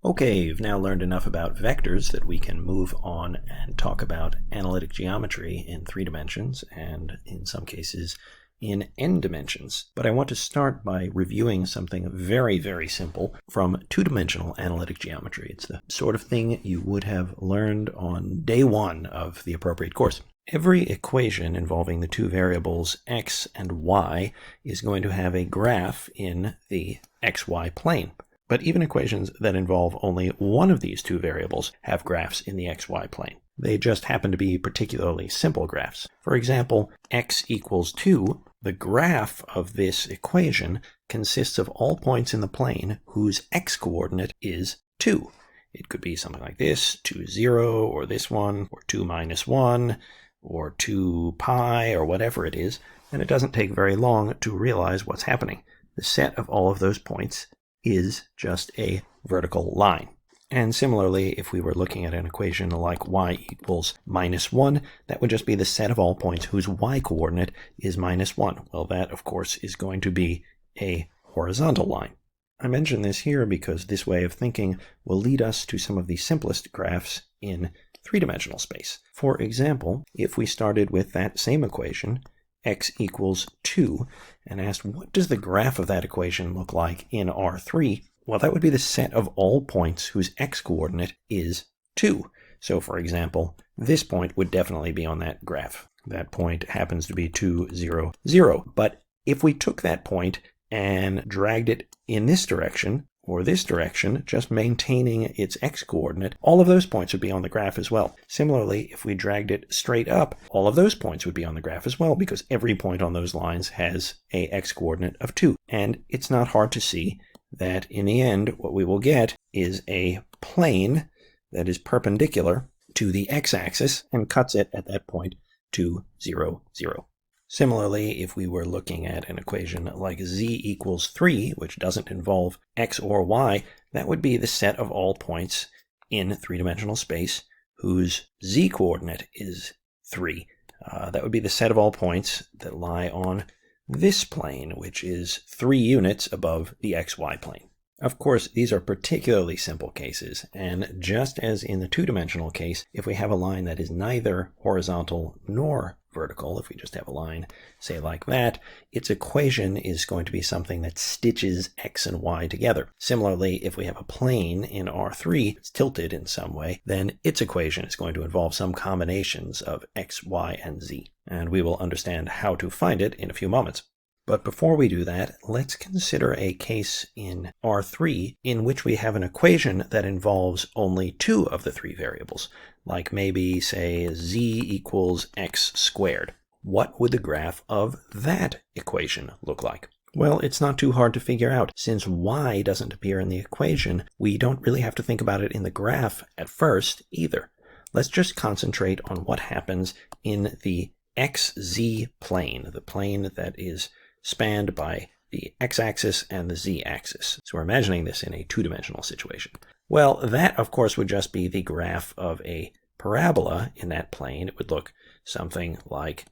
Okay, you've now learned enough about vectors that we can move on and talk about analytic geometry in 3 dimensions and in some cases in n dimensions. But I want to start by reviewing something very, very simple from 2-dimensional analytic geometry. It's the sort of thing you would have learned on day 1 of the appropriate course. Every equation involving the 2 variables x and y is going to have a graph in the xy plane. But even equations that involve only one of these 2 variables have graphs in the xy plane. They just happen to be particularly simple graphs. For example, x equals 2, the graph of this equation consists of all points in the plane whose x-coordinate is 2. It could be something like this, 2, 0, or this one, or 2, minus 1, or 2 pi, or whatever it is, and it doesn't take very long to realize what's happening. The set of all of those points is just a vertical line. And similarly, if we were looking at an equation like y equals minus 1, that would just be the set of all points whose y-coordinate is minus 1. Well, that, of course, is going to be a horizontal line. I mention this here because this way of thinking will lead us to some of the simplest graphs in 3-dimensional space. For example, if we started with that same equation, x equals 2, and asked what does the graph of that equation look like in R3, well, that would be the set of all points whose x-coordinate is 2. So, for example, this point would definitely be on that graph. That point happens to be 2, 0, 0. But if we took that point and dragged it in this direction, or this direction, just maintaining its x-coordinate, all of those points would be on the graph as well. Similarly, if we dragged it straight up, all of those points would be on the graph as well, because every point on those lines has a x-coordinate of 2. And it's not hard to see that in the end, what we will get is a plane that is perpendicular to the x-axis and cuts it at that point to 0, 0. Similarly, if we were looking at an equation like z equals 3, which doesn't involve x or y, that would be the set of all points in 3-dimensional space whose z-coordinate is 3. That would be the set of all points that lie on this plane, which is 3 units above the xy plane. Of course, these are particularly simple cases, and just as in the 2-dimensional case, if we have a line that is neither horizontal nor vertical, if we just have a line, say like that, its equation is going to be something that stitches x and y together. Similarly, if we have a plane in R3 that's tilted in some way, then its equation is going to involve some combinations of x, y, and z. And we will understand how to find it in a few moments. But before we do that, let's consider a case in R3 in which we have an equation that involves only 2 of the 3 variables, like maybe, say, z equals x squared. What would the graph of that equation look like? Well, it's not too hard to figure out. Since y doesn't appear in the equation, we don't really have to think about it in the graph at first either. Let's just concentrate on what happens in the xz plane, the plane that is spanned by the x-axis and the z-axis. So we're imagining this in a 2-dimensional situation. Well, that, of course, would just be the graph of a parabola in that plane. It would look something like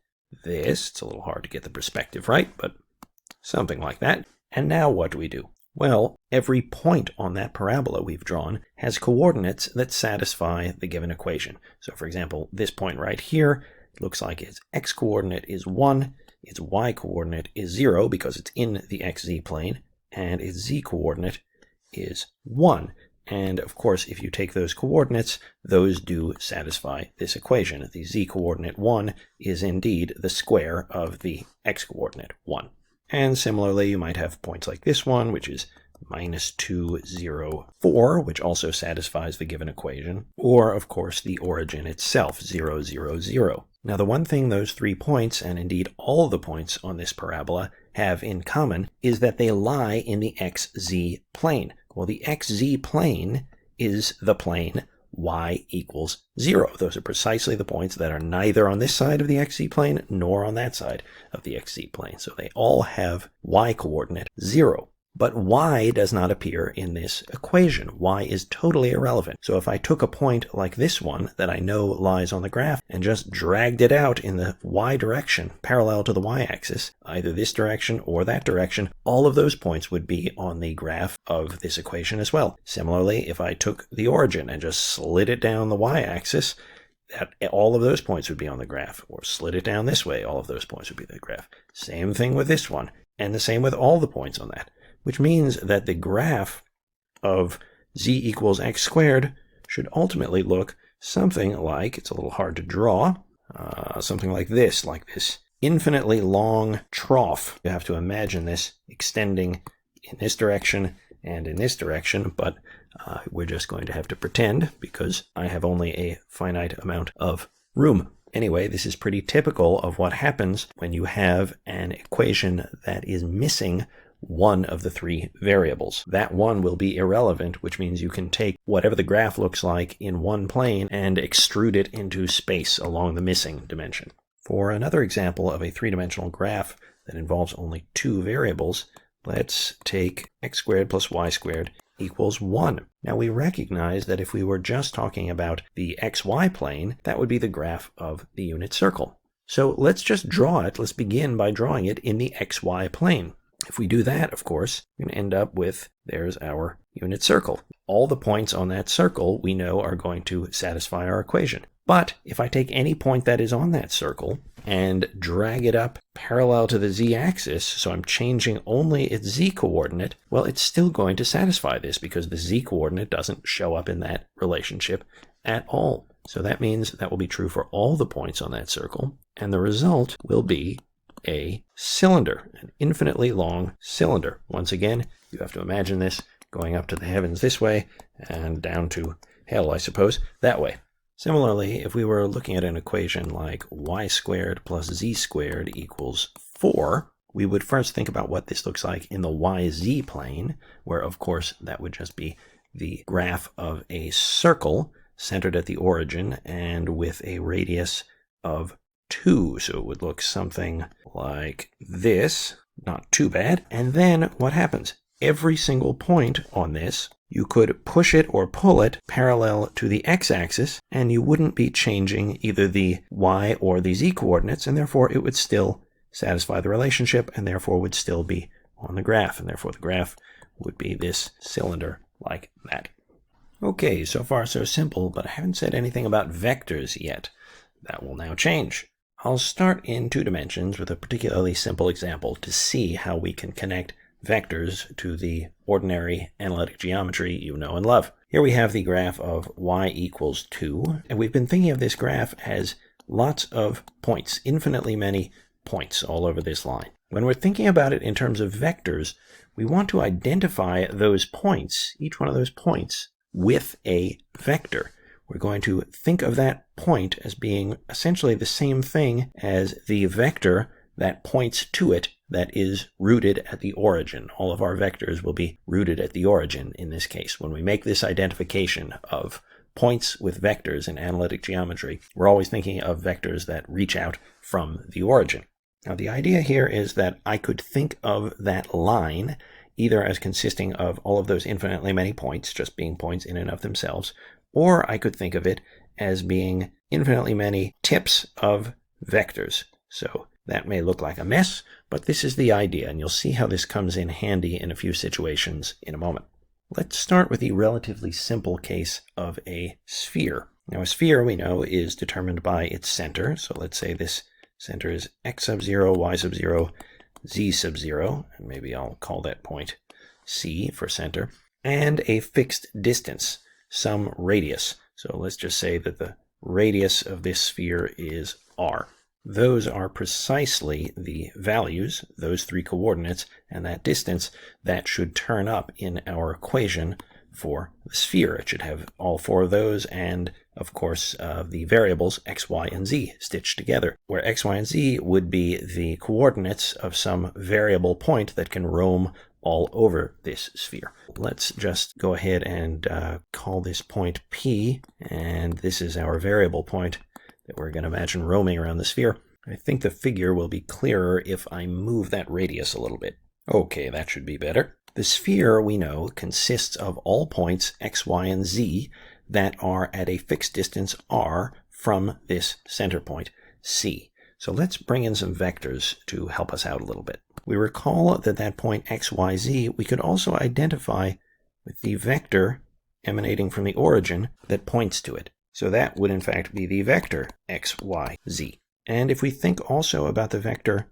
this. It's a little hard to get the perspective right, but something like that. And now what do we do? Well, every point on that parabola we've drawn has coordinates that satisfy the given equation. So, for example, this point right here looks like its x-coordinate is 1, its y-coordinate is 0 because it's in the xz plane, and its z-coordinate is 1. And of course, if you take those coordinates, those do satisfy this equation. The z-coordinate 1 is indeed the square of the x-coordinate 1. And similarly, you might have points like this one, which is minus 2, 0, 4, which also satisfies the given equation, or, of course, the origin itself, 0, 0, 0. Now, the one thing those 3 points, and indeed all the points on this parabola, have in common is that they lie in the xz plane. Well, the xz plane is the plane y equals 0. Those are precisely the points that are neither on this side of the xz plane nor on that side of the xz plane. So they all have y-coordinate 0. But y does not appear in this equation. Y is totally irrelevant. So if I took a point like this one that I know lies on the graph and just dragged it out in the y direction, parallel to the y-axis, either this direction or that direction, all of those points would be on the graph of this equation as well. Similarly, if I took the origin and just slid it down the y-axis, all of those points would be on the graph, or slid it down this way, all of those points would be the graph. Same thing with this one, and the same with all the points on that, which means that the graph of z equals x squared should ultimately look something like, it's a little hard to draw, something like this infinitely long trough. You have to imagine this extending in this direction and in this direction, but we're just going to have to pretend because I have only a finite amount of room. Anyway, this is pretty typical of what happens when you have an equation that is missing one of the three variables. That one will be irrelevant, which means you can take whatever the graph looks like in one plane and extrude it into space along the missing dimension. For another example of a three-dimensional graph that involves only two variables, let's take x squared plus y squared equals 1. Now we recognize that if we were just talking about the xy plane, that would be the graph of the unit circle. So let's just draw it. Let's begin by drawing it in the xy plane. If we do that, of course, we're going to end up with, there's our unit circle. All the points on that circle we know are going to satisfy our equation. But if I take any point that is on that circle and drag it up parallel to the z-axis, so I'm changing only its z-coordinate, well, it's still going to satisfy this because the z-coordinate doesn't show up in that relationship at all. So that means that will be true for all the points on that circle, and the result will be a cylinder, an infinitely long cylinder. Once again, you have to imagine this going up to the heavens this way and down to hell, I suppose, that way. Similarly, if we were looking at an equation like y squared plus z squared equals 4, we would first think about what this looks like in the yz plane, where of course that would just be the graph of a circle centered at the origin and with a radius of 2. So it would look something like this. Not too bad. And then what happens? Every single point on this, you could push it or pull it parallel to the x-axis, and you wouldn't be changing either the y or the z coordinates, and therefore it would still satisfy the relationship, and therefore would still be on the graph, and therefore the graph would be this cylinder like that. Okay, so far so simple, but I haven't said anything about vectors yet. That will now change. I'll start in 2 dimensions with a particularly simple example to see how we can connect vectors to the ordinary analytic geometry you know and love. Here we have the graph of y equals 2, and we've been thinking of this graph as lots of points, infinitely many points all over this line. When we're thinking about it in terms of vectors, we want to identify those points, each one of those points, with a vector. We're going to think of that point as being essentially the same thing as the vector that points to it that is rooted at the origin. All of our vectors will be rooted at the origin in this case. When we make this identification of points with vectors in analytic geometry, we're always thinking of vectors that reach out from the origin. Now the idea here is that I could think of that line either as consisting of all of those infinitely many points, just being points in and of themselves, or I could think of it as being infinitely many tips of vectors. So that may look like a mess, but this is the idea, and you'll see how this comes in handy in a few situations in a moment. Let's start with the relatively simple case of a sphere. Now a sphere, we know, is determined by its center. So let's say this center is x sub 0, y sub 0, z sub 0, and maybe I'll call that point C for center, and a fixed distance, some radius. So let's just say that the radius of this sphere is r. Those are precisely the values, those 3 coordinates, and that distance that should turn up in our equation for the sphere. It should have all 4 of those and, of course, the variables x, y, and z stitched together, where x, y, and z would be the coordinates of some variable point that can roam all over this sphere. Let's just go ahead and call this point P, and this is our variable point that we're going to imagine roaming around the sphere. I think the figure will be clearer if I move that radius a little bit. Okay, that should be better. The sphere, we know, consists of all points x, y, and z that are at a fixed distance r from this center point, C. So let's bring in some vectors to help us out a little bit. We recall that that point x, y, z we could also identify with the vector emanating from the origin that points to it. So that would in fact be the vector x, y, z. And if we think also about the vector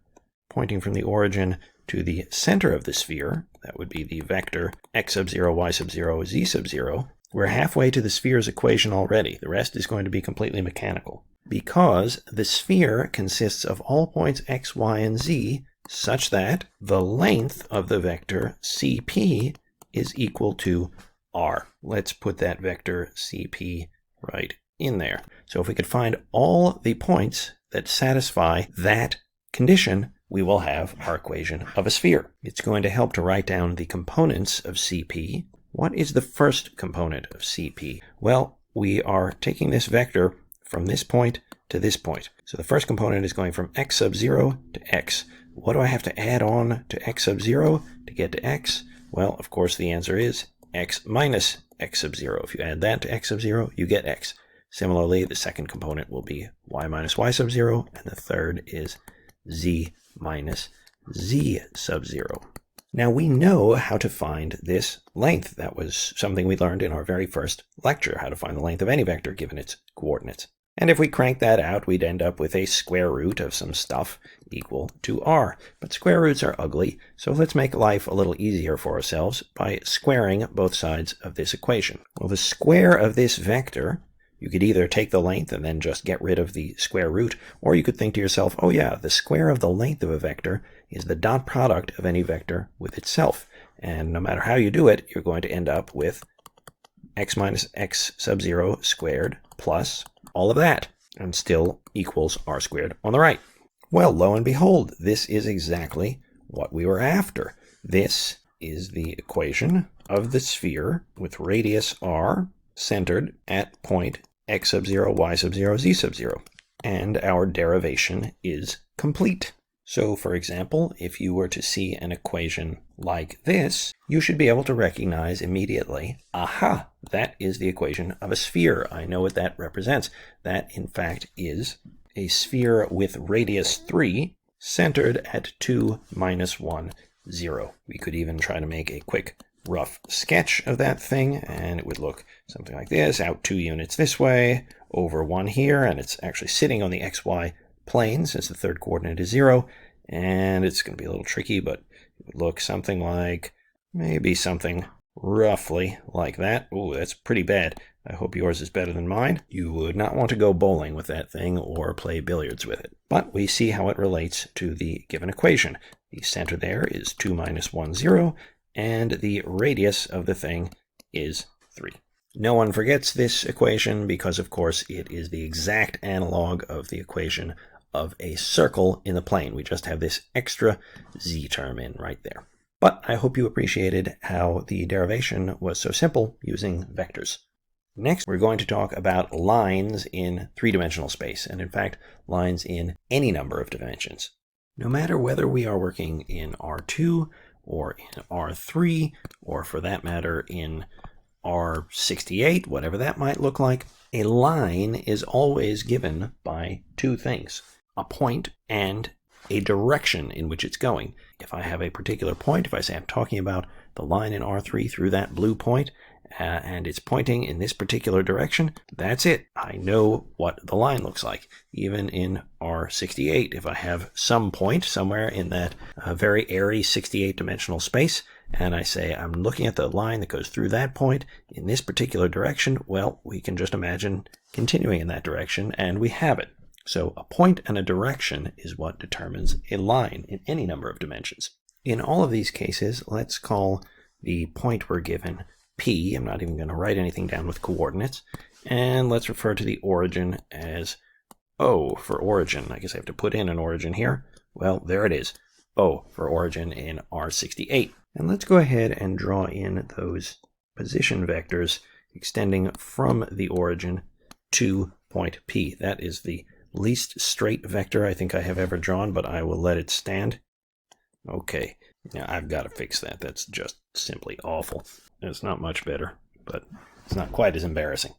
pointing from the origin to the center of the sphere, that would be the vector x sub 0, y sub 0, z sub 0, we're halfway to the sphere's equation already. The rest is going to be completely mechanical. Because the sphere consists of all points x, y, and z such that the length of the vector CP is equal to r. Let's put that vector CP right in there. So if we could find all the points that satisfy that condition, we will have our equation of a sphere. It's going to help to write down the components of CP. What is the first component of CP? Well, we are taking this vector from this point to this point. So the first component is going from x sub 0 to x. What do I have to add on to x sub 0 to get to x? Well, of course, the answer is x minus x sub 0. If you add that to x sub 0, you get x. Similarly, the second component will be y minus y sub 0, and the third is z minus z sub 0. Now we know how to find this length. That was something we learned in our very first lecture, how to find the length of any vector given its coordinates. And if we crank that out, we'd end up with a square root of some stuff equal to r. But square roots are ugly, so let's make life a little easier for ourselves by squaring both sides of this equation. Well, the square of this vector, you could either take the length and then just get rid of the square root, or you could think to yourself, oh yeah, the square of the length of a vector is the dot product of any vector with itself. And no matter how you do it, you're going to end up with x minus x sub 0 squared plus all of that, and still equals r squared on the right. Well, lo and behold, this is exactly what we were after. This is the equation of the sphere with radius r centered at point x sub 0, y sub 0, z sub 0. And our derivation is complete. So, for example, if you were to see an equation like this, you should be able to recognize immediately, aha, that is the equation of a sphere. I know what that represents. That, in fact, is a sphere with radius 3 centered at 2, minus 1, 0. We could even try to make a quick rough sketch of that thing, and it would look something like this, out 2 units this way, over 1 here, and it's actually sitting on the xy plane since the third coordinate is 0, and it's going to be a little tricky, but it would look something like, maybe something roughly like that. Ooh, that's pretty bad. I hope yours is better than mine. You would not want to go bowling with that thing or play billiards with it. But we see how it relates to the given equation. The center there is 2 minus 1, 0, and the radius of the thing is 3. No one forgets this equation because, of course, it is the exact analog of the equation of a circle in the plane. We just have this extra z term in right there. But I hope you appreciated how the derivation was so simple using vectors. Next, we're going to talk about lines in three-dimensional space, and in fact, lines in any number of dimensions. No matter whether we are working in R2 or in R3, or for that matter in R68, whatever that might look like, a line is always given by two things: a point and a direction in which it's going. If I have a particular point, if I say I'm talking about the line in R3 through that blue point, and it's pointing in this particular direction, that's it. I know what the line looks like. Even in R68, if I have some point somewhere in that very airy 68-dimensional space, and I say I'm looking at the line that goes through that point in this particular direction, well, we can just imagine continuing in that direction, and we have it. So a point and a direction is what determines a line in any number of dimensions. In all of these cases, let's call the point we're given P. I'm not even going to write anything down with coordinates. And let's refer to the origin as O for origin. I guess I have to put in an origin here. Well, there it is. O for origin in R68. And let's go ahead and draw in those position vectors extending from the origin to point P. That is the least straight vector I think I have ever drawn, but I will let it stand. Okay, Now, I've got to fix that. That's just simply awful. It's not much better, but it's not quite as embarrassing.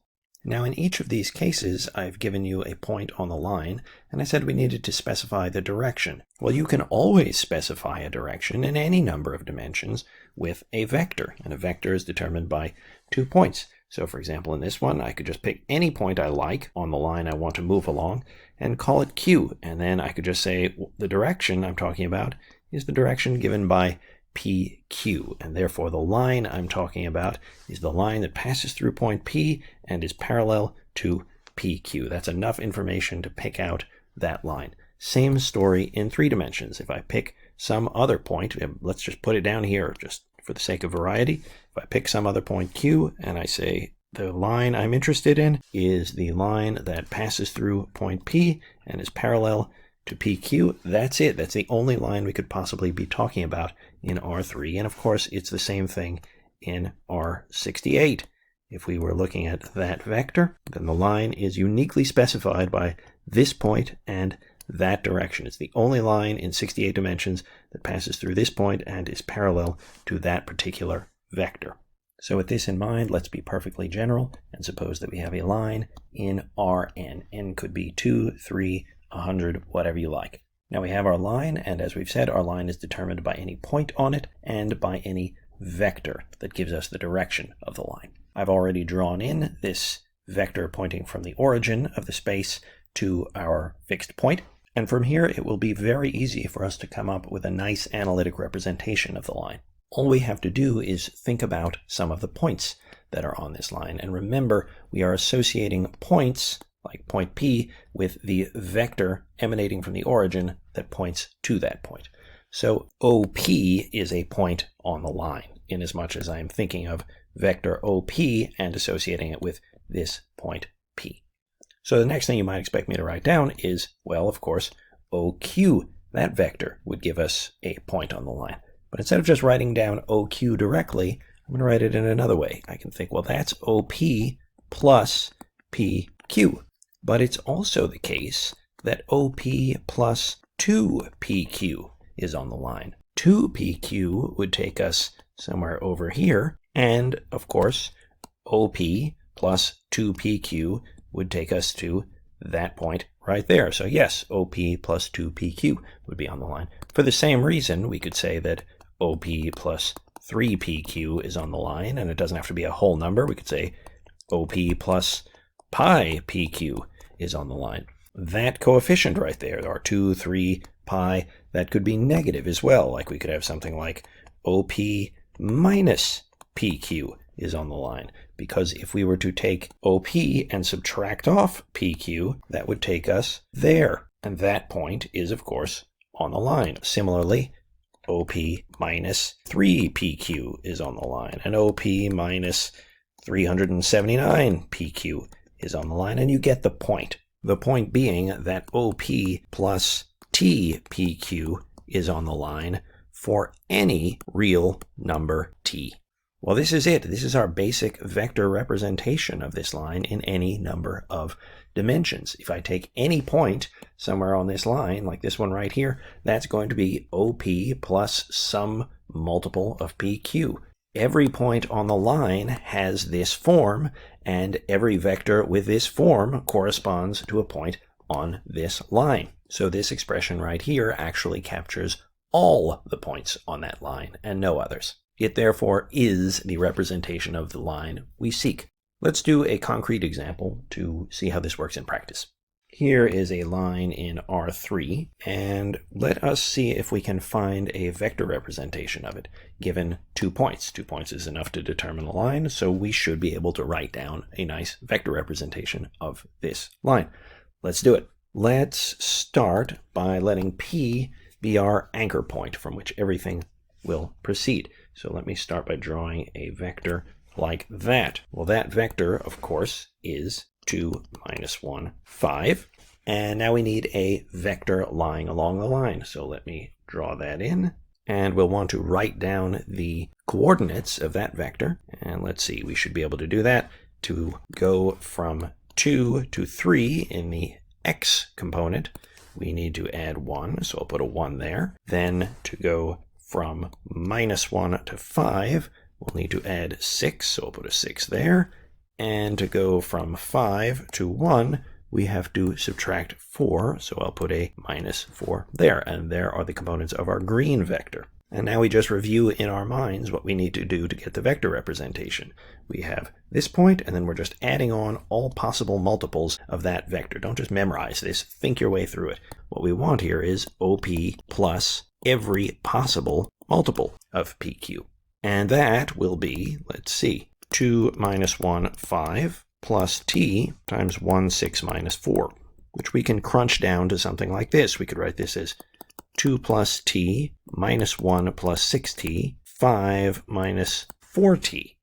Now, in each of these cases, I've given you a point on the line, and I said we needed to specify the direction. Well, you can always specify a direction in any number of dimensions with a vector, and a vector is determined by 2 points. So, for example, in this one, I could just pick any point I like on the line I want to move along and call it Q, and then I could just say the direction I'm talking about is the direction given by PQ, and therefore the line I'm talking about is the line that passes through point P and is parallel to PQ. That's enough information to pick out that line. Same story in 3 dimensions. If I pick some other point, let's just put it down here just for the sake of variety. If I pick some other point Q and I say the line I'm interested in is the line that passes through point P and is parallel to PQ, that's it. That's the only line we could possibly be talking about in R3. And of course, it's the same thing in R68. If we were looking at that vector, then the line is uniquely specified by this point and that direction. It's the only line in 68 dimensions that passes through this point and is parallel to that particular vector. So with this in mind, let's be perfectly general and suppose that we have a line in Rn. N could be 2, 3, 100, whatever you like. Now we have our line, and as we've said, our line is determined by any point on it and by any vector that gives us the direction of the line. I've already drawn in this vector pointing from the origin of the space to our fixed point, and from here it will be very easy for us to come up with a nice analytic representation of the line. All we have to do is think about some of the points that are on this line, and remember, we are associating points like point P with the vector emanating from the origin that points to that point. So OP is a point on the line, inasmuch as I am thinking of vector OP and associating it with this point P. So the next thing you might expect me to write down is, well, of course, OQ. That vector would give us a point on the line. But instead of just writing down OQ directly, I'm going to write it in another way. I can think, well, that's OP plus PQ. But it's also the case that OP plus 2PQ is on the line. 2PQ would take us somewhere over here, and of course, OP plus 2PQ would take us to that point right there. So yes, OP plus 2PQ would be on the line. For the same reason, we could say that OP plus 3PQ is on the line, and it doesn't have to be a whole number. We could say OP plus pi PQ is on the line. That coefficient right there, our 2, 3, pi, that could be negative as well. Like we could have something like OP minus PQ is on the line. Because if we were to take OP and subtract off PQ, that would take us there. And that point is, of course, on the line. Similarly, OP minus 3PQ is on the line. And OP minus 379 PQ is on the line, and you get the point. The point being that OP plus TPQ is on the line for any real number T. Well, this is it. This is our basic vector representation of this line in any number of dimensions. If I take any point somewhere on this line, like this one right here, that's going to be OP plus some multiple of PQ. Every point on the line has this form, and every vector with this form corresponds to a point on this line. So this expression right here actually captures all the points on that line and no others. It therefore is the representation of the line we seek. Let's do a concrete example to see how this works in practice. Here is a line in R3, and let us see if we can find a vector representation of it, given 2 points. 2 points is enough to determine the line, so we should be able to write down a nice vector representation of this line. Let's do it. Let's start by letting P be our anchor point from which everything will proceed. So let me start by drawing a vector like that. Well, that vector, of course, is 2, minus 1, 5. And now we need a vector lying along the line. So let me draw that in. And we'll want to write down the coordinates of that vector. And let's see, we should be able to do that. To go from 2 to 3 in the x component, we need to add 1. So I'll put a 1 there. Then to go from -1 to 5, we'll need to add 6, so we'll put a 6 there. And to go from 5 to 1, we have to subtract 4, so I'll put a -4 there. And there are the components of our green vector. And now we just review in our minds what we need to do to get the vector representation. We have this point, and then we're just adding on all possible multiples of that vector. Don't just memorize this, think your way through it. What we want here is OP plus every possible multiple of PQ. And that will be, let's see, 2 minus 1, 5, plus t times 1, 6 minus 4, which we can crunch down to something like this. We could write this as 2 plus t minus 1 plus 6t, 5 minus 4t.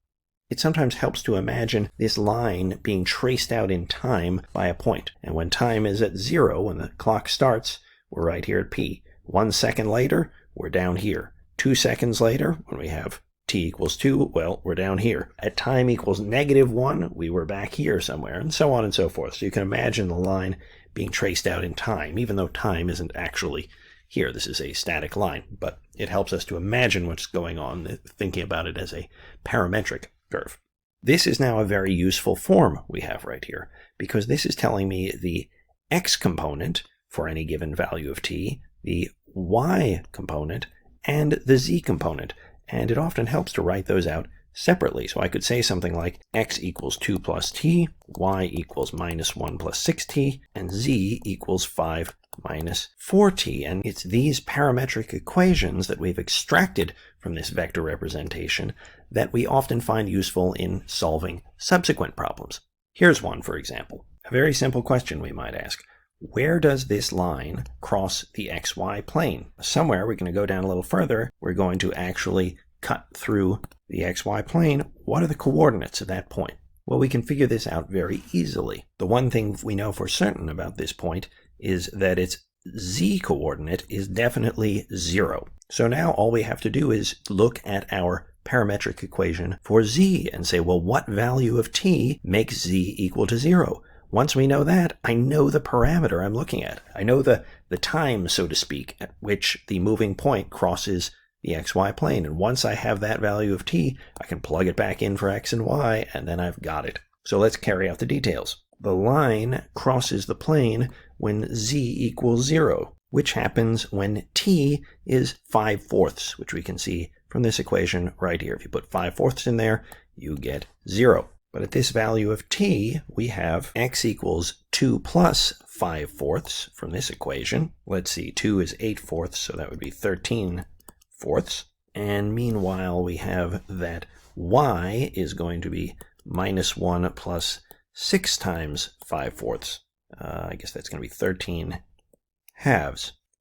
It sometimes helps to imagine this line being traced out in time by a point. And when time is at 0, when the clock starts, we're right here at p. 1 second later, we're down here. 2 seconds later, when we have t equals 2, well, we're down here. At time equals -1, we were back here somewhere, and so on and so forth. So you can imagine the line being traced out in time, even though time isn't actually here. This is a static line, but it helps us to imagine what's going on, thinking about it as a parametric curve. This is now a very useful form we have right here, because this is telling me the x component for any given value of t, the y component, and the z component. And it often helps to write those out separately. So I could say something like x equals 2 plus t, y equals -1 plus 6t, and z equals 5 minus 4t. And it's these parametric equations that we've extracted from this vector representation that we often find useful in solving subsequent problems. Here's one, for example. A very simple question we might ask. Where does this line cross the xy plane? Somewhere, we're going to go down a little further, we're going to actually cut through the xy plane. What are the coordinates at that point? Well, we can figure this out very easily. The one thing we know for certain about this point is that its z coordinate is definitely 0. So now all we have to do is look at our parametric equation for z and say, well, what value of t makes z equal to 0? Once we know that, I know the parameter I'm looking at. I know the time, so to speak, at which the moving point crosses the xy plane. And once I have that value of t, I can plug it back in for x and y, and then I've got it. So let's carry out the details. The line crosses the plane when z equals 0, which happens when t is 5/4, which we can see from this equation right here. If you put 5/4 in there, you get 0. But at this value of t, we have x equals 2 plus 5/4 from this equation. Let's see, 2 is 8/4, so that would be 13/4. And meanwhile, we have that y is going to be -1 plus 6 times 5/4. I guess that's going to be 13/2.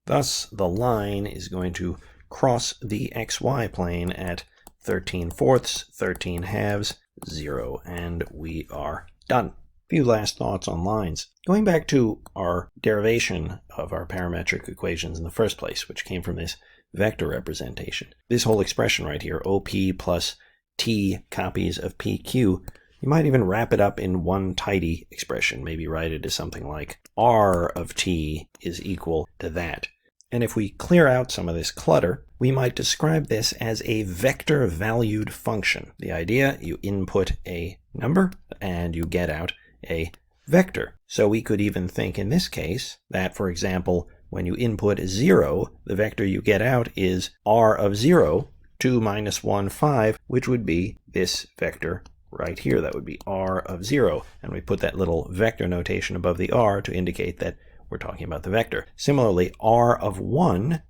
Thus, the line is going to cross the xy plane at 13/4, 13/2, 0, and we are done. A few last thoughts on lines. Going back to our derivation of our parametric equations in the first place, which came from this vector representation. This whole expression right here, OP plus T copies of PQ, you might even wrap it up in one tidy expression. Maybe write it as something like R of T is equal to that. And if we clear out some of this clutter, we might describe this as a vector-valued function. The idea, you input a number and you get out a vector. So we could even think in this case that, for example, when you input 0, the vector you get out is R of 0, 2 minus 1, 5, which would be this vector right here. That would be R of 0. And we put that little vector notation above the R to indicate that we're talking about the vector. Similarly, R of 1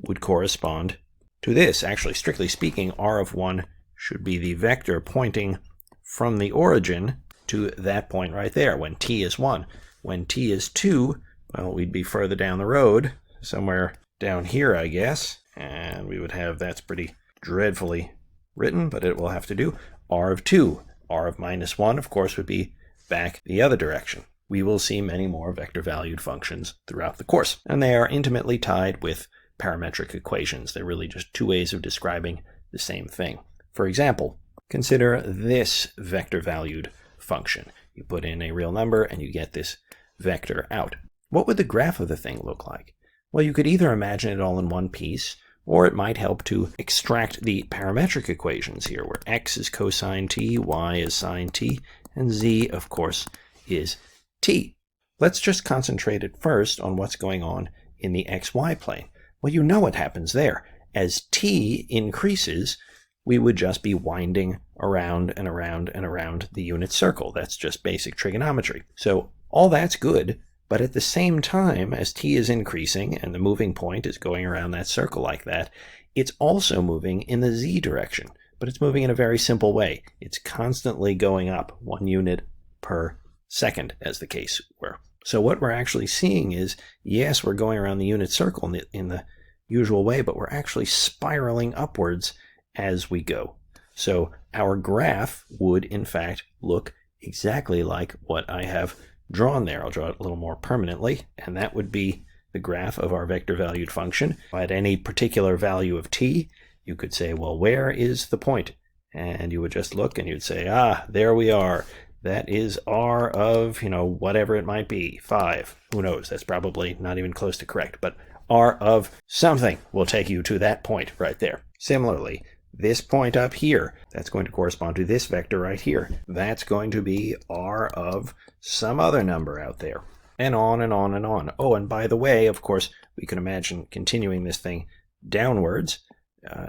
would correspond to this. Actually, strictly speaking, R of 1 should be the vector pointing from the origin to that point right there when t is 1. When t is 2, well, we'd be further down the road, somewhere down here, I guess, and we would have, that's pretty dreadfully written, but it will have to do, R of 2. R of -1, of course, would be back the other direction. We will see many more vector-valued functions throughout the course, and they are intimately tied with parametric equations. They're really just two ways of describing the same thing. For example, consider this vector-valued function. You put in a real number and you get this vector out. What would the graph of the thing look like? Well, you could either imagine it all in one piece, Or it might help to extract the parametric equations here, where x is cosine t, y is sine t, and z, of course, is t. Let's just concentrate at first on what's going on in the xy plane. Well, you know what happens there. As t increases, we would just be winding around and around and around the unit circle. That's just basic trigonometry. So all that's good, but at the same time as t is increasing and the moving point is going around that circle like that, it's also moving in the z direction, but it's moving in a very simple way. It's constantly going up 1 unit per second, as the case were. So what we're actually seeing is, yes, we're going around the unit circle in the usual way, but we're actually spiraling upwards as we go. So our graph would, in fact, look exactly like what I have drawn there. I'll draw it a little more permanently, and that would be the graph of our vector-valued function. At any particular value of t, you could say, well, where is the point? And you would just look and you'd say, there we are. That is r of, whatever it might be, 5. Who knows? That's probably not even close to correct, but r of something will take you to that point right there. Similarly, this point up here, that's going to correspond to this vector right here. That's going to be r of some other number out there, and on and on and on. Oh, and by the way, of course, we can imagine continuing this thing downwards.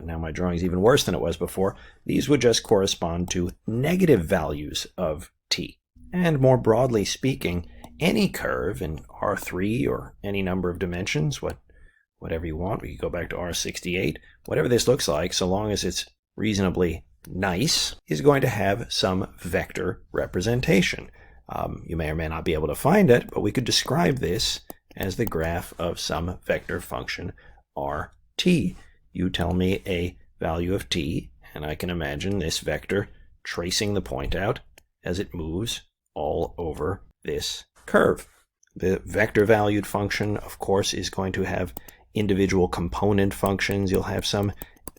Now my drawing is even worse than it was before. These would just correspond to negative values of t. And more broadly speaking, any curve in R3 or any number of dimensions, whatever you want, we could go back to R68, whatever this looks like, so long as it's reasonably nice, is going to have some vector representation. You may or may not be able to find it, but we could describe this as the graph of some vector function rt. You tell me a value of t, and I can imagine this vector tracing the point out as it moves all over this curve. The vector-valued function, of course, is going to have individual component functions. You'll have some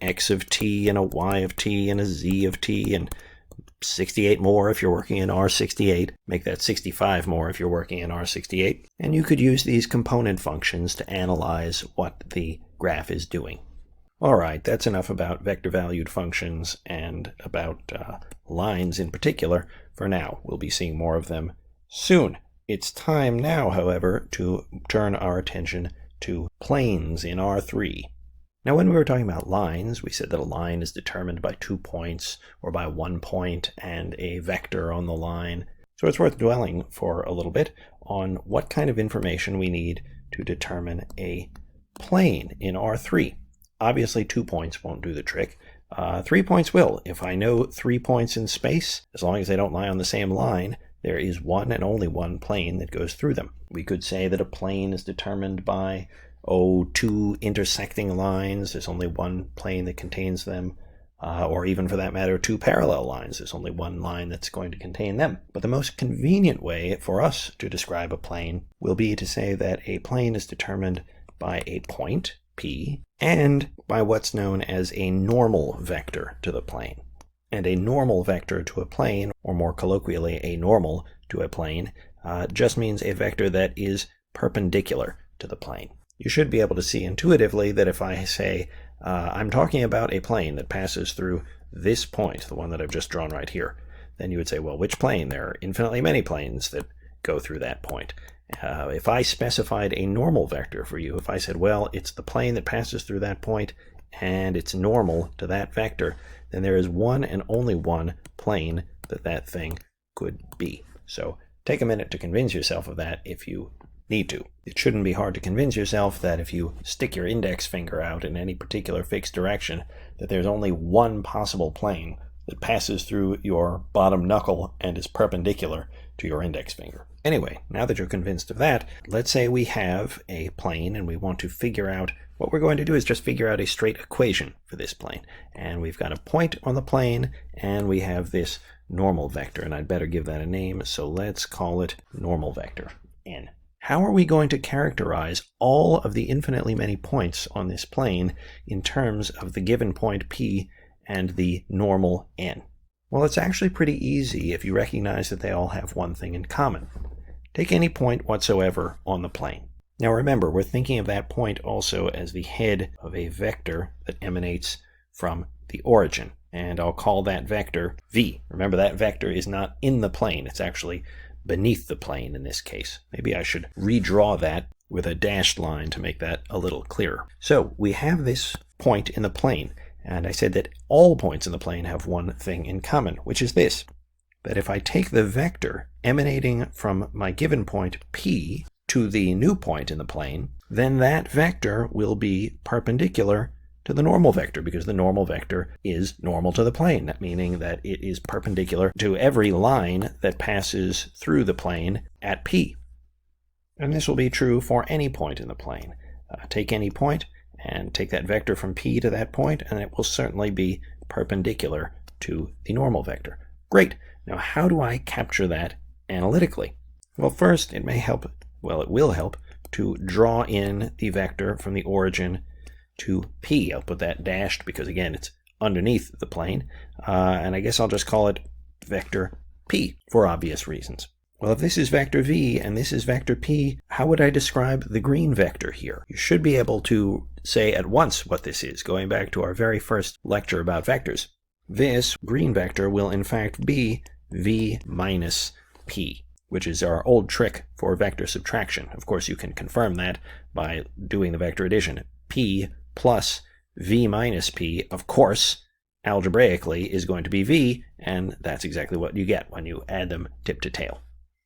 x of t and a y of t and a z of t and 68 more if you're working in R68. Make that 65 more if you're working in R68. And you could use these component functions to analyze what the graph is doing. All right, that's enough about vector-valued functions and about lines in particular for now. We'll be seeing more of them soon. It's time now, however, to turn our attention to planes in R3. Now, when we were talking about lines, we said that a line is determined by 2 points or by 1 point and a vector on the line. So it's worth dwelling for a little bit on what kind of information we need to determine a plane in R3. Obviously, 2 points won't do the trick. 3 points will. If I know 3 points in space, as long as they don't lie on the same line, there is one and only one plane that goes through them. We could say that a plane is determined by, 2 intersecting lines. There's only one plane that contains them. Or even for that matter, 2 parallel lines. There's only one line that's going to contain them. But the most convenient way for us to describe a plane will be to say that a plane is determined by a point, P, and by what's known as a normal vector to the plane. And a normal vector to a plane, or more colloquially, a normal to a plane, just means a vector that is perpendicular to the plane. You should be able to see intuitively that if I say, I'm talking about a plane that passes through this point, the one that I've just drawn right here, then you would say, well, which plane? There are infinitely many planes that go through that point. If I specified a normal vector for you, if I said, well, it's the plane that passes through that point and it's normal to that vector, then there is one and only one plane that that thing could be. So take a minute to convince yourself of that if you need to. It shouldn't be hard to convince yourself that if you stick your index finger out in any particular fixed direction, that there's only one possible plane that passes through your bottom knuckle and is perpendicular to your index finger. Anyway, now that you're convinced of that, let's say we have a plane and we want to figure out, what we're going to do is just figure out a straight equation for this plane. And we've got a point on the plane and we have this normal vector, and I'd better give that a name, so let's call it normal vector, N. How are we going to characterize all of the infinitely many points on this plane in terms of the given point P and the normal N? Well, it's actually pretty easy if you recognize that they all have one thing in common. Take any point whatsoever on the plane. Now remember, we're thinking of that point also as the head of a vector that emanates from the origin. And I'll call that vector v. Remember, that vector is not in the plane. It's actually beneath the plane in this case. Maybe I should redraw that with a dashed line to make that a little clearer. So we have this point in the plane, and I said that all points in the plane have one thing in common, which is this, that if I take the vector emanating from my given point P to the new point in the plane, then that vector will be perpendicular to the normal vector, because the normal vector is normal to the plane, meaning that it is perpendicular to every line that passes through the plane at P. And this will be true for any point in the plane. Take any point and take that vector from P to that point, and it will certainly be perpendicular to the normal vector. Great. Now, how do I capture that analytically? Well, first, it will help to draw in the vector from the origin to P. I'll put that dashed because, again, it's underneath the plane. And I guess I'll just call it vector P for obvious reasons. Well, if this is vector v and this is vector p, how would I describe the green vector here? You should be able to say at once what this is, going back to our very first lecture about vectors. This green vector will in fact be v minus p, which is our old trick for vector subtraction. Of course, you can confirm that by doing the vector addition. P plus v minus p, of course, algebraically is going to be v, and that's exactly what you get when you add them tip to tail.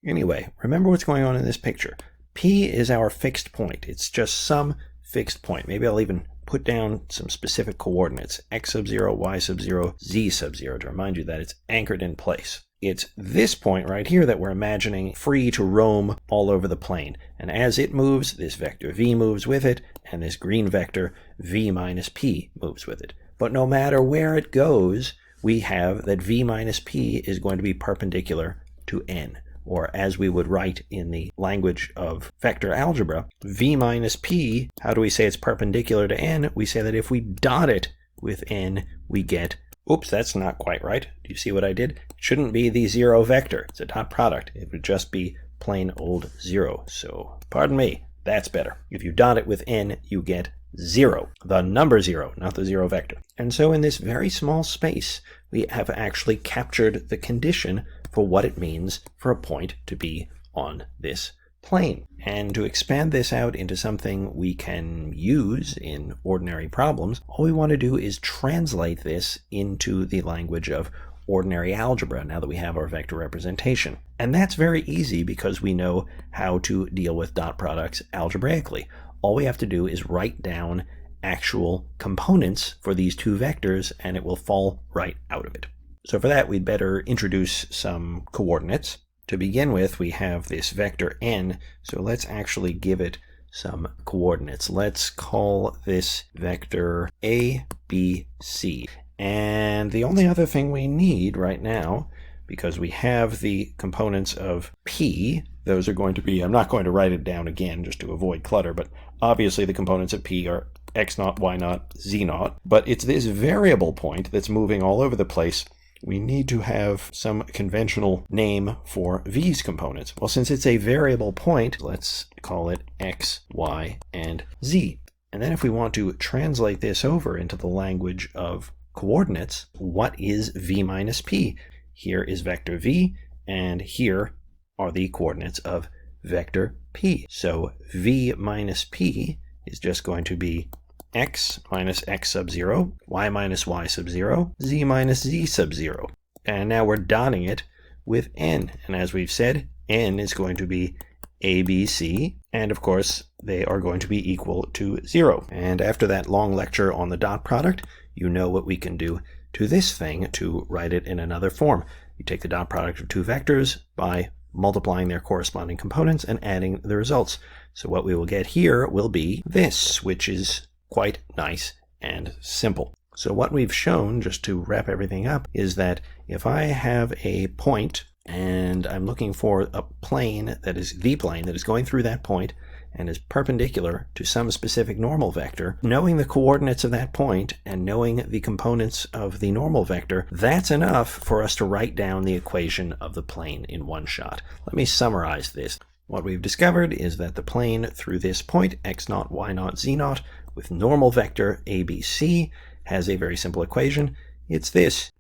Anyway, remember what's going on in this picture. P is our fixed point. It's just some fixed point. Maybe I'll even put down some specific coordinates, x sub 0, y sub 0, z sub 0, to remind you that it's anchored in place. It's this point right here that we're imagining free to roam all over the plane. And as it moves, this vector v moves with it, and this green vector v minus p moves with it. But no matter where it goes, we have that v minus p is going to be perpendicular to n. Or as we would write in the language of vector algebra, v minus p, how do we say it's perpendicular to n? We say that if we dot it with n, we get, oops, that's not quite right. Do you see what I did? It shouldn't be the zero vector. It's a dot product. It would just be plain old 0. So, pardon me, that's better. If you dot it with n, you get 0. The number 0, not the zero vector. And so in this very small space, we have actually captured the condition for what it means for a point to be on this plane. And to expand this out into something we can use in ordinary problems, all we want to do is translate this into the language of ordinary algebra now that we have our vector representation. And that's very easy because we know how to deal with dot products algebraically. All we have to do is write down actual components for these two vectors, and it will fall right out of it. So for that, we'd better introduce some coordinates. To begin with, we have this vector n, so let's actually give it some coordinates. Let's call this vector a, b, c. And the only other thing we need right now, because we have the components of p, those are going to be, I'm not going to write it down again just to avoid clutter, but obviously the components of p are x0, y0, z0. But it's this variable point that's moving all over the place. We need to have some conventional name for v's components. Well, since it's a variable point, let's call it x, y, and z. And then if we want to translate this over into the language of coordinates, what is v minus p? Here is vector v, and here are the coordinates of vector p. So v minus p is just going to be x minus x sub 0, y minus y sub 0, z minus z sub 0. And now we're dotting it with n. And as we've said, n is going to be a, b, c. And of course, they are going to be equal to 0. And after that long lecture on the dot product, you know what we can do to this thing to write it in another form. You take the dot product of two vectors by multiplying their corresponding components and adding the results. So what we will get here will be this, which is quite nice and simple. So what we've shown, just to wrap everything up, is that if I have a point and I'm looking for a plane that is the plane that is going through that point and is perpendicular to some specific normal vector, knowing the coordinates of that point and knowing the components of the normal vector, that's enough for us to write down the equation of the plane in one shot. Let me summarize this. What we've discovered is that the plane through this point, x0, y0, z0, with normal vector ABC, has a very simple equation. It's this.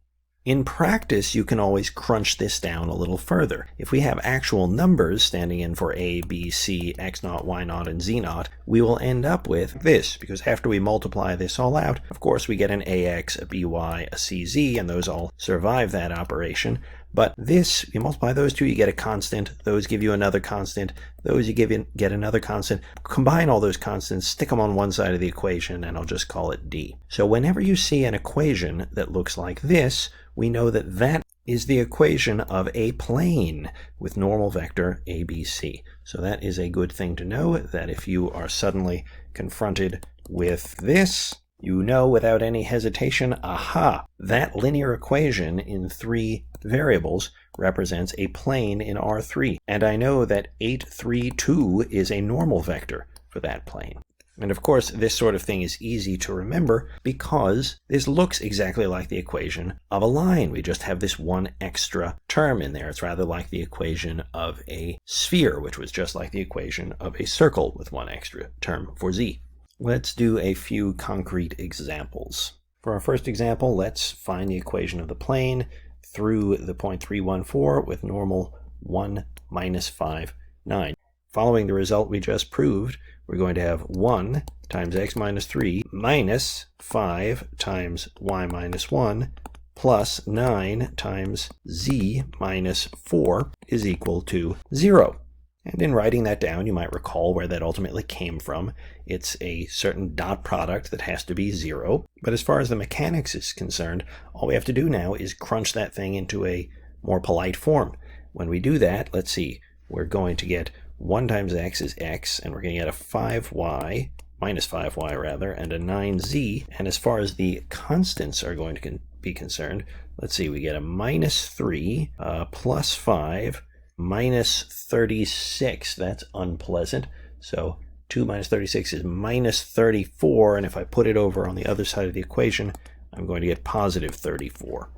In practice, you can always crunch this down a little further. If we have actual numbers standing in for a, b, c, x0, y0, and z0, we will end up with this, because after we multiply this all out, of course we get an ax, a by, a cz, and those all survive that operation. But this, you multiply those two, you get a constant. Those give you another constant. Those you get another constant. Combine all those constants, stick them on one side of the equation, and I'll just call it d. So whenever you see an equation that looks like this, we know that that is the equation of a plane with normal vector ABC. So that is a good thing to know, that if you are suddenly confronted with this, you know without any hesitation, aha, that linear equation in 3 variables represents a plane in R3. And I know that 8, 3, 2 is a normal vector for that plane. And of course, this sort of thing is easy to remember because this looks exactly like the equation of a line. We just have this one extra term in there. It's rather like the equation of a sphere, which was just like the equation of a circle with one extra term for z. Let's do a few concrete examples. For our first example, let's find the equation of the plane through the point 314 with normal 1, minus 5, 9. Following the result we just proved, we're going to have 1 times x minus 3 minus 5 times y minus 1 plus 9 times z minus 4 is equal to 0. And in writing that down, you might recall where that ultimately came from. It's a certain dot product that has to be 0. But as far as the mechanics is concerned, all we have to do now is crunch that thing into a more polite form. When we do that, let's see, we're going to get 1 times x is x, and we're going to get a 5y, minus 5y rather, and a 9z. And as far as the constants are going to be concerned, let's see, we get a minus 3 plus 5, minus 36. That's unpleasant. So 2 minus 36 is minus 34, and if I put it over on the other side of the equation, I'm going to get positive 34.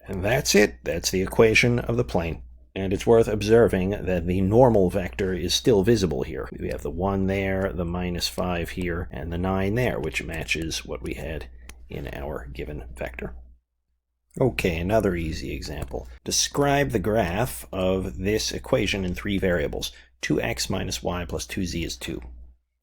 And that's it. That's the equation of the plane. And it's worth observing that the normal vector is still visible here. We have the 1 there, the minus 5 here, and the 9 there, which matches what we had in our given vector. Okay, another easy example. Describe the graph of this equation in 3 variables. 2x minus y plus 2z is 2.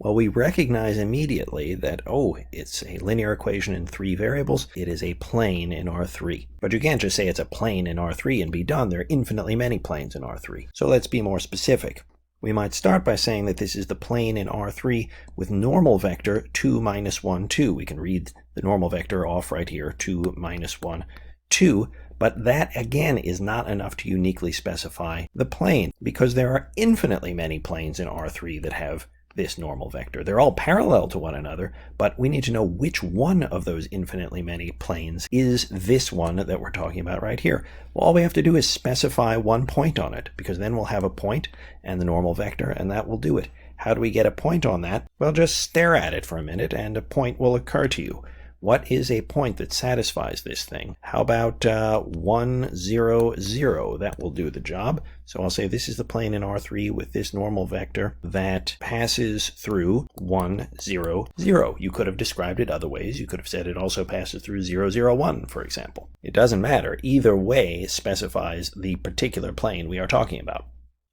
Well, we recognize immediately that, oh, it's a linear equation in 3 variables. It is a plane in R3. But you can't just say it's a plane in R3 and be done. There are infinitely many planes in R3. So let's be more specific. We might start by saying that this is the plane in R3 with normal vector 2, minus 1, 2. We can read the normal vector off right here, 2, minus 1, 2. But that, again, is not enough to uniquely specify the plane, because there are infinitely many planes in R3 that have this normal vector. They're all parallel to one another, but we need to know which one of those infinitely many planes is this one that we're talking about right here. Well, all we have to do is specify one point on it, because then we'll have a point and the normal vector, and that will do it. How do we get a point on that? Well, just stare at it for a minute, and a point will occur to you. What is a point that satisfies this thing? How about 1, 0, 0? That will do the job. So I'll say this is the plane in R3 with this normal vector that passes through 1, 0, 0. You could have described it other ways. You could have said it also passes through 0, 0, 1, for example. It doesn't matter. Either way specifies the particular plane we are talking about.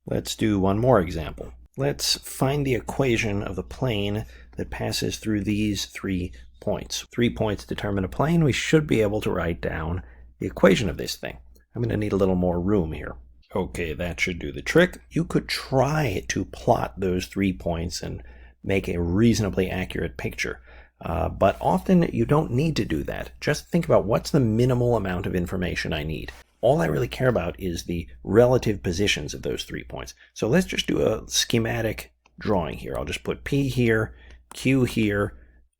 Let's do one more example. Let's find the equation of the plane that passes through these 3 points. 3 points determine a plane. We should be able to write down the equation of this thing. I'm going to need a little more room here. Okay, that should do the trick. You could try to plot those 3 points and make a reasonably accurate picture. But often you don't need to do that. Just think about what's the minimal amount of information I need. All I really care about is the relative positions of those 3 points. So let's just do a schematic drawing here. I'll just put P here, Q here,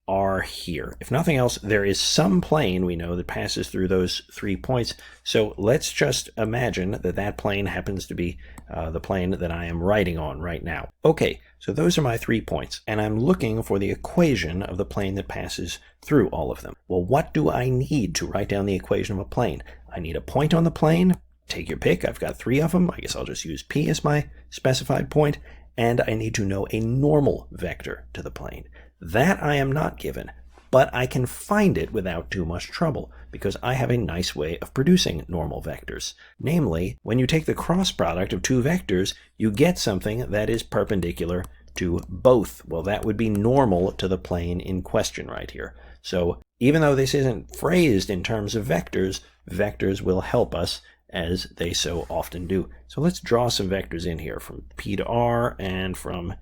R here. If nothing else, there is some plane we know that passes through those 3 points. So let's just imagine that that plane happens to be the plane that I am writing on right now. Okay, so those are my 3 points, and I'm looking for the equation of the plane that passes through all of them. Well, what do I need to write down the equation of a plane? I need a point on the plane. Take your pick. I've got 3 of them. I guess I'll just use P as my specified point. and I need to know a normal vector to the plane. That I am not given, but I can find it without too much trouble, because I have a nice way of producing normal vectors. Namely, when you take the cross product of two vectors, you get something that is perpendicular to both. Well, that would be normal to the plane in question right here. So even though this isn't phrased in terms of vectors, vectors will help us as they so often do. So let's draw some vectors in here from P to R and from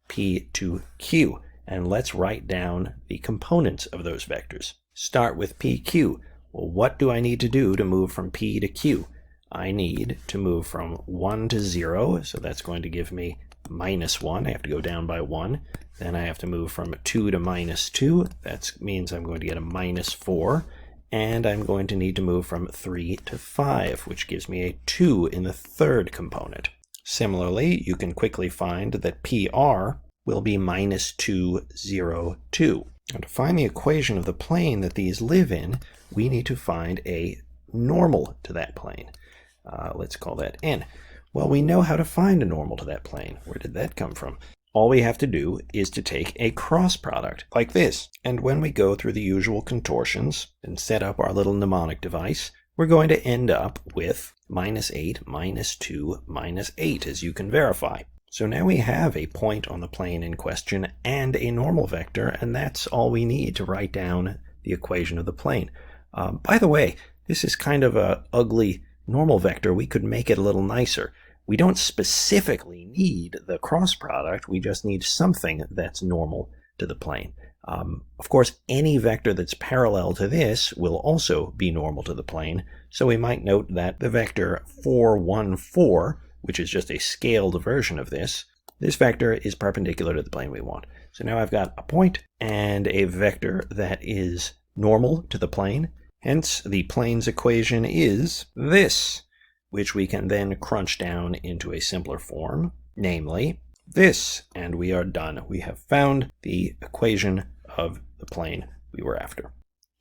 P to Q. And let's write down the components of those vectors. Start with PQ. Well, what do I need to do to move from P to Q? I need to move from 1 to 0, so that's going to give me -1. I have to go down by 1. Then I have to move from 2 to -2. That means I'm going to get a -4. And I'm going to need to move from 3 to 5, which gives me a 2 in the third component. Similarly, you can quickly find that PR will be -2, 0, 2. Now, to find the equation of the plane that these live in, we need to find a normal to that plane. Let's call that n. Well, we know how to find a normal to that plane. Where did that come from? All we have to do is to take a cross product, like this. And when we go through the usual contortions and set up our little mnemonic device, we're going to end up with -8, -2, -8, as you can verify. So now we have a point on the plane in question and a normal vector, and that's all we need to write down the equation of the plane. By the way, this is kind of an ugly normal vector. We could make it a little nicer. We don't specifically need the cross product, we just need something that's normal to the plane. Of course, any vector that's parallel to this will also be normal to the plane, so we might note that the vector 4, 1, 4, which is just a scaled version of this vector is perpendicular to the plane we want. So now I've got a point and a vector that is normal to the plane. Hence, the plane's equation is this, which we can then crunch down into a simpler form, namely this, and we are done. We have found the equation of the plane we were after.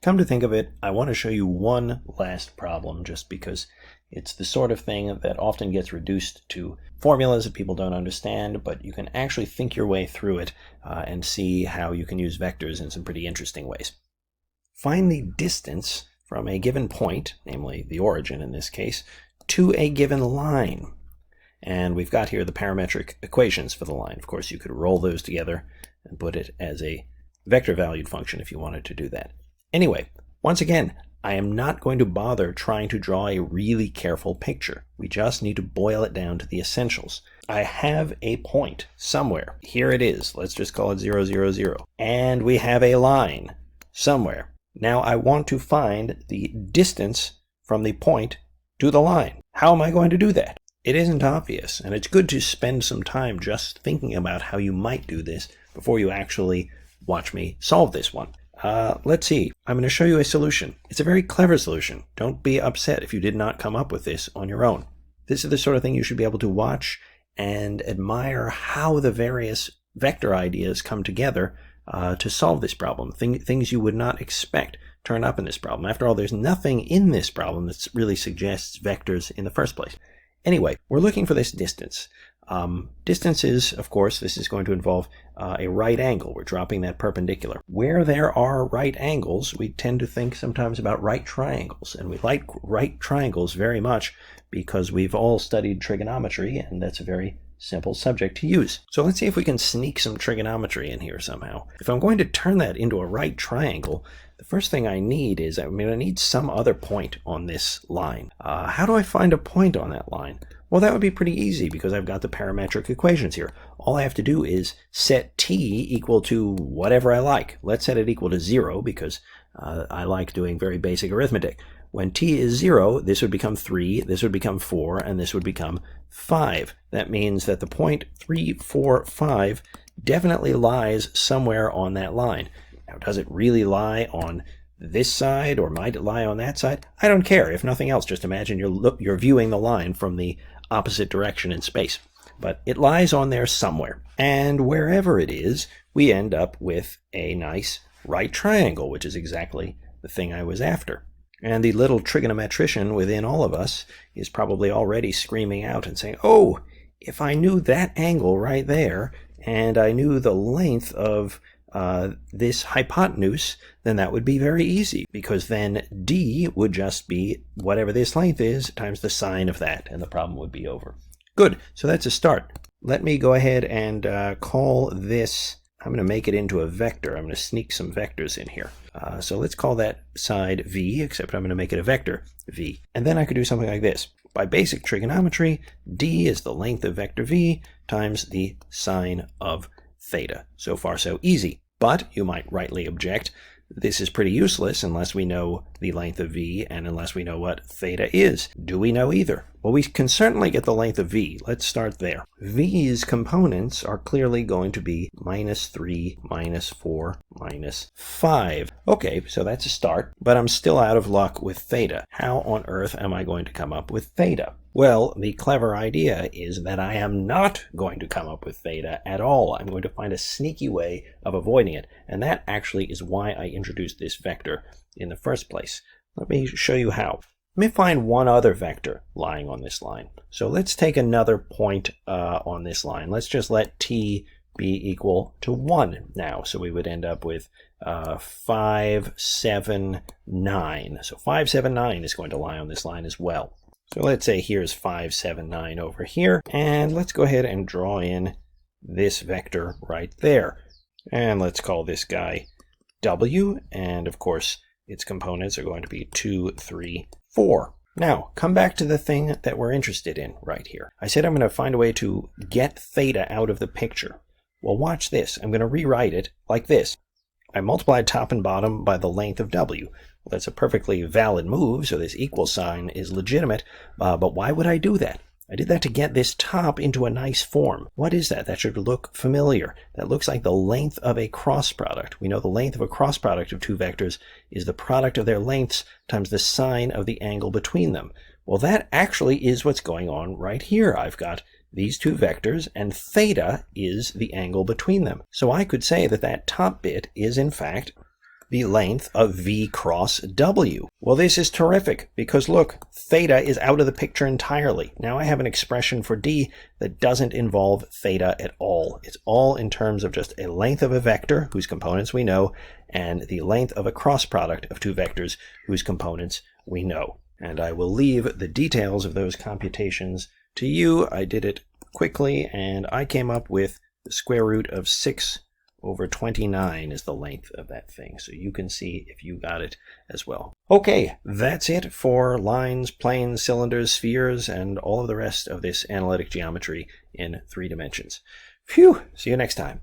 Come to think of it, I want to show you one last problem, just because it's the sort of thing that often gets reduced to formulas that people don't understand, but you can actually think your way through it and see how you can use vectors in some pretty interesting ways. Find the distance from a given point, namely the origin in this case, to a given line. And we've got here the parametric equations for the line. Of course, you could roll those together and put it as a vector-valued function if you wanted to do that. Anyway, once again, I am not going to bother trying to draw a really careful picture. We just need to boil it down to the essentials. I have a point somewhere. Here it is. Let's just call it 0, 0, 0. And we have a line somewhere. Now I want to find the distance from the point to the line. How am I going to do that? It isn't obvious, and it's good to spend some time just thinking about how you might do this before you actually watch me solve this one. Let's see. I'm going to show you a solution. It's a very clever solution. Don't be upset if you did not come up with this on your own. This is the sort of thing you should be able to watch and admire how the various vector ideas come together to solve this problem. Things you would not expect turn up in this problem. After all, there's nothing in this problem that really suggests vectors in the first place. Anyway, we're looking for this distance. Distance is, of course, this is going to involve a right angle. We're dropping that perpendicular. Where there are right angles, we tend to think sometimes about right triangles. And we like right triangles very much because we've all studied trigonometry, and that's a very simple subject to use. So let's see if we can sneak some trigonometry in here somehow. If I'm going to turn that into a right triangle, the first thing I need is, I need some other point on this line. How do I find a point on that line? Well, that would be pretty easy because I've got the parametric equations here. All I have to do is set t equal to whatever I like. Let's set it equal to 0 because I like doing very basic arithmetic. When t is 0, this would become 3, this would become 4, and this would become 5. That means that the point 3, 4, 5 definitely lies somewhere on that line. Now, does it really lie on this side or might it lie on that side? I don't care. If nothing else, just imagine you're viewing the line from the opposite direction in space. But it lies on there somewhere. And wherever it is, we end up with a nice right triangle, which is exactly the thing I was after. And the little trigonometrician within all of us is probably already screaming out and saying, oh, if I knew that angle right there, and I knew the length of this hypotenuse, then that would be very easy, because then d would just be whatever this length is times the sine of that, and the problem would be over. Good, so that's a start. Let me go ahead and call this, I'm going to make it into a vector. I'm going to sneak some vectors in here. So let's call that side v, except I'm going to make it a vector v. And then I could do something like this. By basic trigonometry, d is the length of vector v times the sine of theta. So far, so easy. But you might rightly object, this is pretty useless unless we know the length of v and unless we know what theta is. Do we know either? Well, we can certainly get the length of v. Let's start there. V's components are clearly going to be -3, -4, -5. Okay, so that's a start, but I'm still out of luck with theta. How on earth am I going to come up with theta? Well, the clever idea is that I am not going to come up with theta at all. I'm going to find a sneaky way of avoiding it, and that actually is why I introduced this vector in the first place. Let me show you how. Let me find one other vector lying on this line. So let's take another point on this line. Let's just let t be equal to 1 now. So we would end up with 5, 7, 9. So 5, 7, 9 is going to lie on this line as well. So let's say here's 5, 7, 9 over here, and let's go ahead and draw in this vector right there. And let's call this guy W, and of course its components are going to be 2, 3, 4. Now, come back to the thing that we're interested in right here. I said I'm going to find a way to get theta out of the picture. Well, watch this. I'm going to rewrite it like this. I multiplied top and bottom by the length of W. Well, that's a perfectly valid move, so this equal sign is legitimate, but why would I do that? I did that to get this top into a nice form. What is that? That should look familiar. That looks like the length of a cross product. We know the length of a cross product of two vectors is the product of their lengths times the sine of the angle between them. Well, that actually is what's going on right here. I've got these two vectors, and theta is the angle between them. So I could say that that top bit is, in fact, the length of v cross w. Well, this is terrific, because look, theta is out of the picture entirely. Now I have an expression for d that doesn't involve theta at all. It's all in terms of just a length of a vector, whose components we know, and the length of a cross product of two vectors, whose components we know. And I will leave the details of those computations to you. I did it quickly, and I came up with the square root of 6 over 29 is the length of that thing. So you can see if you got it as well. Okay, that's it for lines, planes, cylinders, spheres, and all of the rest of this analytic geometry in 3 dimensions. Phew! See you next time.